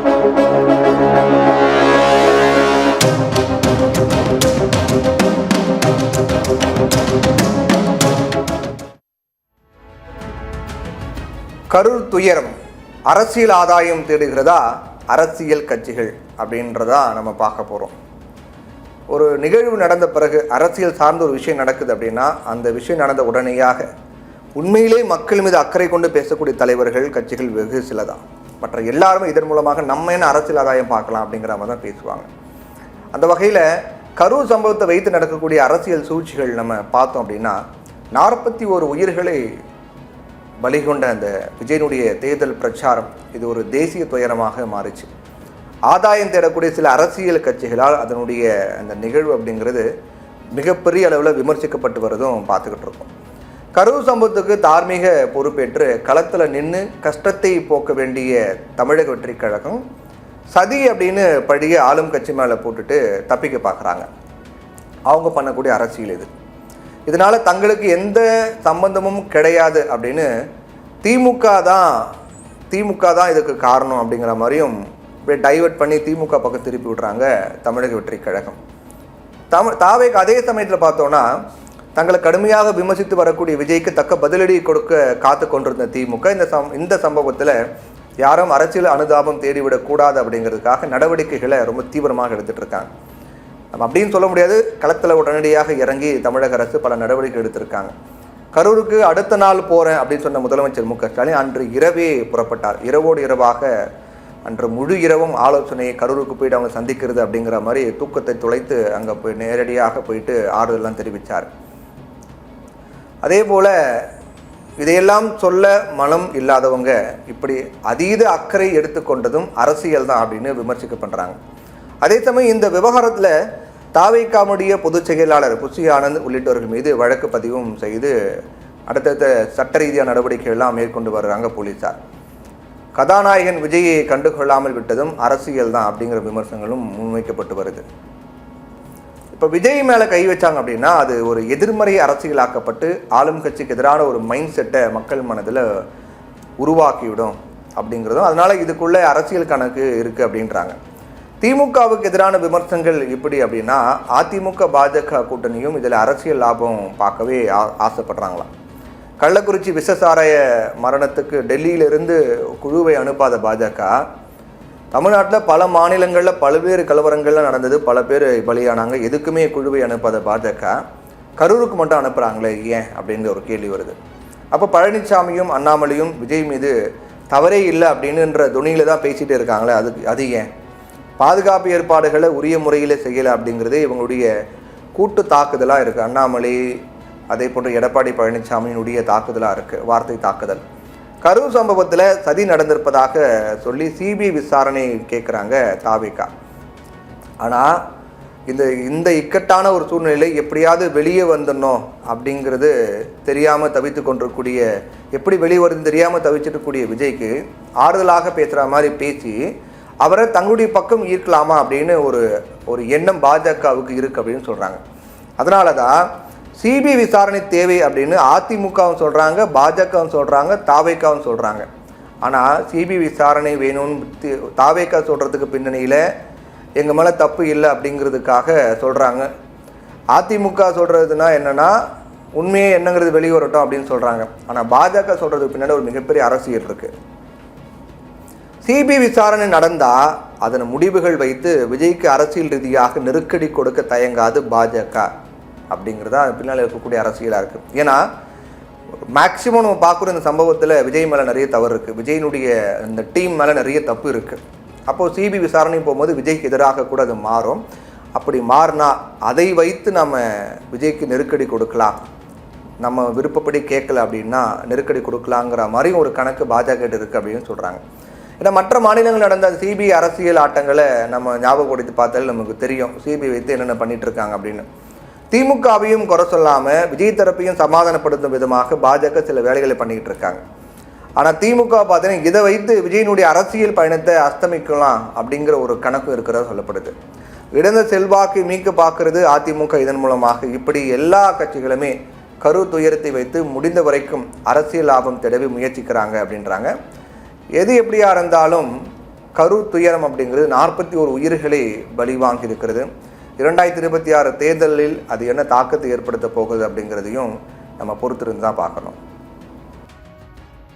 கரூர் துயரம் அரசியல் ஆதாயம் தேடுகிறதா அரசியல் கட்சிகள் அப்படின்றதா நம்ம பார்க்க போகிறோம். ஒரு நிகழ்வு நடந்த பிறகு அரசியல் சார்ந்த ஒரு விஷயம் நடக்குது அப்படின்னா அந்த விஷயம் நடந்த உடனேயாக உண்மையிலே மக்கள் மீது அக்கறை கொண்டு பேசக்கூடிய தலைவர்கள் கட்சிகள் வெகு சிலதான். மற்ற எல்லாருமே இதன் மூலமாக நம்ம என்ன அரசியல் ஆதாயம் பார்க்கலாம் அப்படிங்கிற மாதிரி தான் பேசுவாங்க. அந்த வகையில் கரூர் சம்பவத்தை வைத்து நடக்கக்கூடிய அரசியல் சூழ்ச்சிகள் நம்ம பார்த்தோம் அப்படின்னா 41 உயிர்களை பலிகொண்ட அந்த விஜயனுடைய தேர்தல் பிரச்சாரம் இது ஒரு தேசிய துயரமாக மாறிச்சு. ஆதாயம் தேடக்கூடிய சில அரசியல் கட்சிகளால் அதனுடைய அந்த நிகழ்வு அப்படிங்கிறது மிகப்பெரிய அளவில் விமர்சிக்கப்பட்டு வரதும் பார்த்துக்கிட்டு இருக்கோம். கரூர் சம்பவத்துக்கு தார்மீக பொறுப்பேற்று களத்தில் நின்று கஷ்டத்தை போக்க வேண்டிய தமிழக வெற்றி கழகம் சதி அப்படின்னு பழிய ஆளும் கட்சி மேலே போட்டுட்டு தப்பிக்க பார்க்குறாங்க. அவங்க பண்ணக்கூடிய அரசியல் இது. இதனால் தங்களுக்கு எந்த சம்பந்தமும் கிடையாது அப்படின்னு திமுக தான் இதுக்கு காரணம் அப்படிங்கிற மாதிரியும் இப்படி டைவர்ட் பண்ணி திமுக பக்கம் திருப்பி விட்றாங்க தமிழக வெற்றி கழகம். தாவேக்கு அதே சமயத்தில் பார்த்தோன்னா தங்களை கடுமையாக விமர்சித்து வரக்கூடிய விஜய்க்கு தக்க பதிலடி கொடுக்க காத்து கொண்டிருந்த திமுக இந்த சம்பவத்தில் யாரும் அரசியல் அனுதாபம் தேடிவிடக்கூடாது அப்படிங்கிறதுக்காக நடவடிக்கைகளை ரொம்ப தீவிரமாக எடுத்துகிட்டு இருக்காங்க. நம்ம அப்படின்னு சொல்ல முடியாது. களத்தில் உடனடியாக இறங்கி தமிழக அரசு பல நடவடிக்கை எடுத்திருக்காங்க. கரூருக்கு அடுத்த நாள் போகிறேன் அப்படின்னு சொன்ன முதலமைச்சர் மு க ஸ்டாலின் அன்று இரவே புறப்பட்டார். இரவோடு இரவாக அன்று முழு இரவும் ஆலோசனையை கரூருக்கு போயிட்டு அவங்க சந்திக்கிறது அப்படிங்கிற மாதிரி தூக்கத்தை துளைத்து அங்கே போய் நேரடியாக போயிட்டு ஆறுதலாம் தெரிவித்தார். அதே போல் இதையெல்லாம் சொல்ல மனம் இல்லாதவங்க இப்படி அதீத அக்கறை எடுத்துக்கொண்டதும் அரசியல் தான் அப்படின்னு விமர்சிக்க பண்ணுறாங்க. அதே சமயம் இந்த விவகாரத்தில் தாவேக்காவுடைய பொதுச் செயலாளர் புஷி ஆனந்த் உள்ளிட்டவர்கள் மீது வழக்கு பதிவும் செய்து அடுத்தடுத்த சட்ட ரீதியான நடவடிக்கைகள்லாம் மேற்கொண்டு வர்றாங்க போலீஸார். கதாநாயகன் விஜயை கண்டுகொள்ளாமல் விட்டதும் அரசியல் தான் அப்படிங்கிற விமர்சனங்களும் முன்வைக்கப்பட்டு வருது. இப்போ விஜய் மேலே கை வச்சாங்க அப்படின்னா அது ஒரு எதிர்மறை அரசியலாக்கப்பட்டு ஆளும் கட்சிக்கு எதிரான ஒரு மைண்ட் செட்டை மக்கள் மனதில் உருவாக்கிவிடும் அப்படிங்கிறதும் அதனால் இதுக்குள்ளே அரசியல் கணக்கு இருக்குது அப்படின்றாங்க. திமுகவுக்கு எதிரான விமர்சனங்கள் இப்படி அப்படின்னா அதிமுக பாஜக கூட்டணியும் இதில் அரசியல் லாபம் பார்க்கவே ஆசைப்படுறாங்களாம். கள்ளக்குறிச்சி விஷசாராய மரணத்துக்கு டெல்லியிலிருந்து குழுவை அனுப்பாத பாஜக தமிழ்நாட்டில் பல மாநிலங்களில் பல்வேறு கலவரங்கள்லாம் நடந்தது, பல பேர் பலியானாங்க. எதுக்குமே குழுவை அனுப்பாத பாஜக கரூருக்கு மட்டும் அனுப்புகிறாங்களே ஏன் அப்படின்ற ஒரு கேள்வி வருது. அப்போ பழனிசாமியும் அண்ணாமலையும் விஜய் மீது தவறே இல்லை அப்படின்னுன்ற துணியில் தான் பேசிகிட்டு இருக்காங்களே அது ஏன்? பாதுகாப்பு ஏற்பாடுகளை உரிய முறையில் செய்யலை அப்படிங்கிறதே இவங்களுடைய கூட்டு தாக்குதலாக இருக்குது. அண்ணாமலை அதே போன்று எடப்பாடி பழனிசாமியினுடைய தாக்குதலாக இருக்குது, வார்த்தை தாக்குதல். கரூர் சம்பவத்தில் சதி நடந்திருப்பதாக சொல்லி சிபிஐ விசாரணை கேட்குறாங்க தாவேகா. ஆனால் இந்த இக்கட்டான ஒரு சூழ்நிலை எப்படியாவது வெளியே வந்துடணும் அப்படிங்கிறது தெரியாமல் தவித்து கொண்டிருக்கூடிய எப்படி வெளியே வருதுன்னு தெரியாமல் தவிச்சிட்டுக்கூடிய விஜய்க்கு ஆறுதலாக பேசுகிற மாதிரி பேசி அவரை தங்களுடைய பக்கம் ஈர்க்கலாமா அப்படின்னு ஒரு எண்ணம் பாஜகவுக்கு இருக்குது அப்படின்னு சொல்கிறாங்க. அதனால தான் சிபிஐ விசாரணை தேவை அப்படின்னு அதிமுகவும் சொல்கிறாங்க, பாஜகவும் சொல்கிறாங்க, தாவேக்காவும் சொல்கிறாங்க. ஆனால் சிபிஐ விசாரணை வேணும்னு தாவேக்கா சொல்கிறதுக்கு பின்னணியில் எங்கள் மேலே தப்பு இல்லை அப்படிங்கிறதுக்காக சொல்கிறாங்க. அதிமுக சொல்கிறதுனா என்னென்னா உண்மையே என்னங்கிறது வெளியே வரட்டும் அப்படின்னு சொல்கிறாங்க. ஆனால் பாஜக சொல்கிறதுக்கு பின்னாடி ஒரு மிகப்பெரிய அரசியல் இருக்குது. சிபிஐ விசாரணை நடந்தால் அதன் முடிவுகள் வைத்து விஜய்க்கு அரசியல் ரீதியாக நெருக்கடி கொடுக்க தயங்காது பாஜக அப்படிங்கிறதா பின்னால் இருக்கக்கூடிய அரசியலாக இருக்குது. ஏன்னா மேக்சிமம் நம்ம பார்க்குற இந்த சம்பவத்தில் விஜய் மேலே நிறைய தவறு இருக்குது, விஜயினுடைய இந்த டீம் மேலே நிறைய தப்பு இருக்குது. அப்போது சிபிஐ விசாரணை போகும்போது விஜய்க்கு எதிராக கூட அது மாறும். அப்படி மாறினா அதை வைத்து நம்ம விஜய்க்கு நெருக்கடி கொடுக்கலாம், நம்ம விருப்பப்படி கேட்கல அப்படின்னா நெருக்கடி கொடுக்கலாங்கிற மாதிரி ஒரு கணக்கு பாஜக இருக்குது அப்படின்னு சொல்கிறாங்க. ஏன்னா மற்ற மாநிலங்கள் நடந்த சிபிஐ அரசியல் ஆட்டங்களை நம்ம ஞாபகப்படுத்தி பார்த்தாலும் நமக்கு தெரியும் சிபிஐ வைத்து என்னென்ன பண்ணிட்டு இருக்காங்க அப்படின்னு. திமுகவையும் குறை சொல்லாமல் விஜய் தரப்பையும் சமாதானப்படுத்தும் விதமாக பாஜக சில வேலைகளை பண்ணிக்கிட்டு இருக்காங்க. ஆனால் திமுக பார்த்தீங்கன்னா இதை வைத்து விஜயினுடைய அரசியல் பயணத்தை அஸ்தமிக்கலாம் அப்படிங்கிற ஒரு கணக்கு இருக்கிறதா சொல்லப்படுது. இழந்த செல்வாக்கு மீட்க பார்க்கறது அதிமுக. இதன் மூலமாக இப்படி எல்லா கட்சிகளுமே கரூர் துயரத்தை வைத்து முடிந்த வரைக்கும் அரசியல் லாபம் தேடவே முயற்சிக்கிறாங்க அப்படின்றாங்க. எது எப்படியா இருந்தாலும் கரு துயரம் அப்படிங்கிறது 41 உயிர்களை பலிவாங்கி இருக்கிறது. 2026 தேர்தலில் அது என்ன தாக்கத்தை ஏற்படுத்த போகுது அப்படிங்கிறதையும் நம்ம பொறுத்திருந்து தான் பார்க்கணும்.